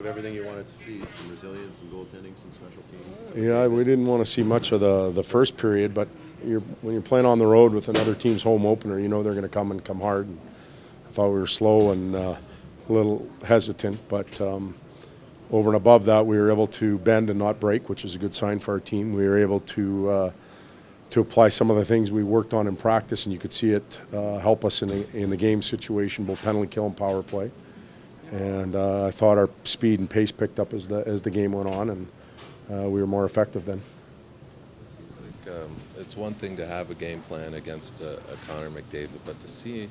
Everything you wanted to see, some resilience, some goaltending, some special teams. Yeah, we didn't want to see much of the first period, but when you're playing on the road with another team's home opener, you know they're going to come hard. And I thought we were slow and a little hesitant, but over and above that, we were able to bend and not break, which is a good sign for our team. We were able to apply some of the things we worked on in practice, and you could see it help us in the game situation, both penalty kill and power play. And I thought our speed and pace picked up as the game went on, and we were more effective then. It seems like it's one thing to have a game plan against a Connor McDavid, but to see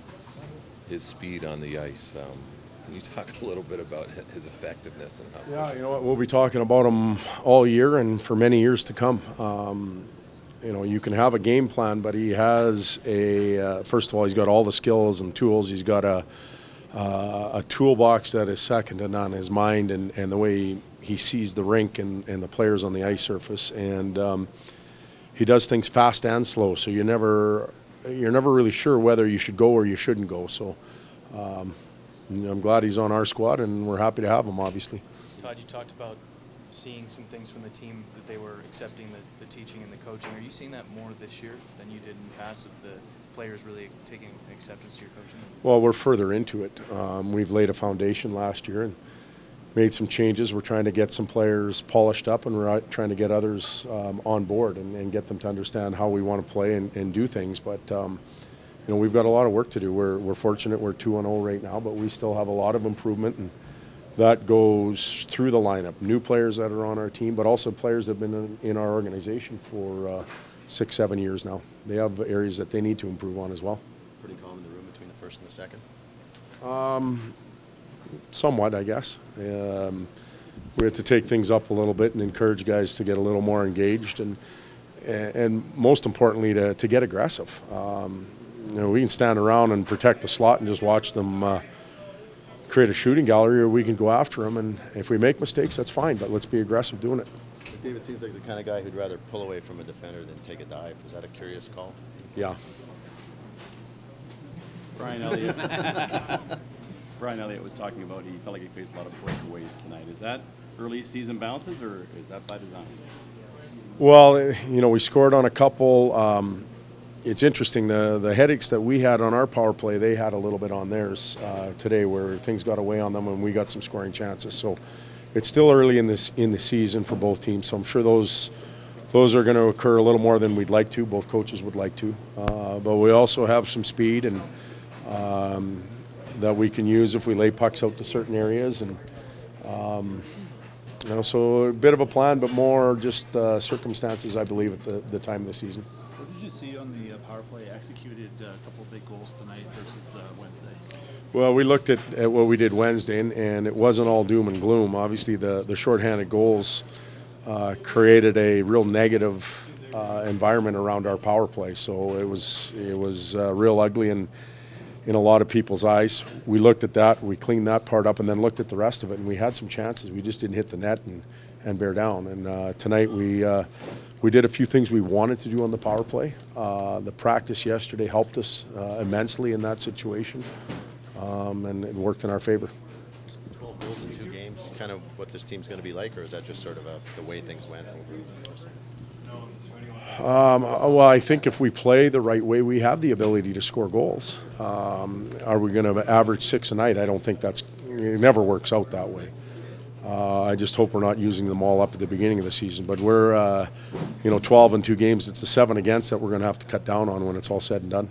his speed on the ice, can you talk a little bit about his effectiveness and how? Yeah, you know what, we'll be talking about him all year and for many years to come. You know, you can have a game plan, but he has first of all, he's got all the skills and tools. He's got a toolbox that is second to none. His mind and the way he sees the rink and the players on the ice surface, and he does things fast and slow. So you're never really sure whether you should go or you shouldn't go. So I'm glad he's on our squad, and we're happy to have him. Obviously, Todd, you talked about seeing some things from the team that they were accepting the teaching and the coaching. Are you seeing that more this year than you did in the past, of the players really taking acceptance to your coaching? Well, we're further into it. We've laid a foundation last year and made some changes. We're trying to get some players polished up, and we're trying to get others on board and get them to understand how we want to play and do things. But you know, we've got a lot of work to do. We're fortunate we're 2-0 right now, but we still have a lot of improvement, and that goes through the lineup. New players that are on our team, but also players that have been in our organization for 6-7 years now. They have areas that they need to improve on as well. Pretty calm in the room between the first and the second? Somewhat, I guess. We had to take things up a little bit and encourage guys to get a little more engaged, and most importantly to get aggressive. You know, we can stand around and protect the slot and just watch them create a shooting gallery, or we can go after them, and if we make mistakes, that's fine, but let's be aggressive doing it. David seems like the kind of guy who'd rather pull away from a defender than take a dive. Was that a curious call? Yeah. Brian Elliott was talking about he felt like he faced a lot of breakaways tonight. Is that early season bounces, or is that by design? Well, you know, we scored on a couple. It's interesting, the headaches that we had on our power play, they had a little bit on theirs today, where things got away on them and we got some scoring chances. So it's still early in the season for both teams, so I'm sure those are going to occur a little more than we'd like to. Both coaches would like to, but we also have some speed and that we can use if we lay pucks out to certain areas, and you know, so a bit of a plan, but more just circumstances, I believe, at the time of the season. What did you see on the power play executed a couple of big goals tonight versus Wednesday? Well, we looked at what we did Wednesday, and it wasn't all doom and gloom. Obviously, the shorthanded goals created a real negative environment around our power play. So it was real ugly in a lot of people's eyes. We looked at that, we cleaned that part up, and then looked at the rest of it, and we had some chances. We just didn't hit the net and bear down. And tonight we did a few things we wanted to do on the power play. The practice yesterday helped us immensely in that situation, and it worked in our favor. 12 goals in 2 games, kind of what this team's going to be like, or is that just sort of the way things went? Well, I think if we play the right way, we have the ability to score goals. Are we going to average 6 a night? I don't think it never works out that way. I just hope we're not using them all up at the beginning of the season. But we're, 12 in 2 games. It's the 7 against that we're going to have to cut down on when it's all said and done.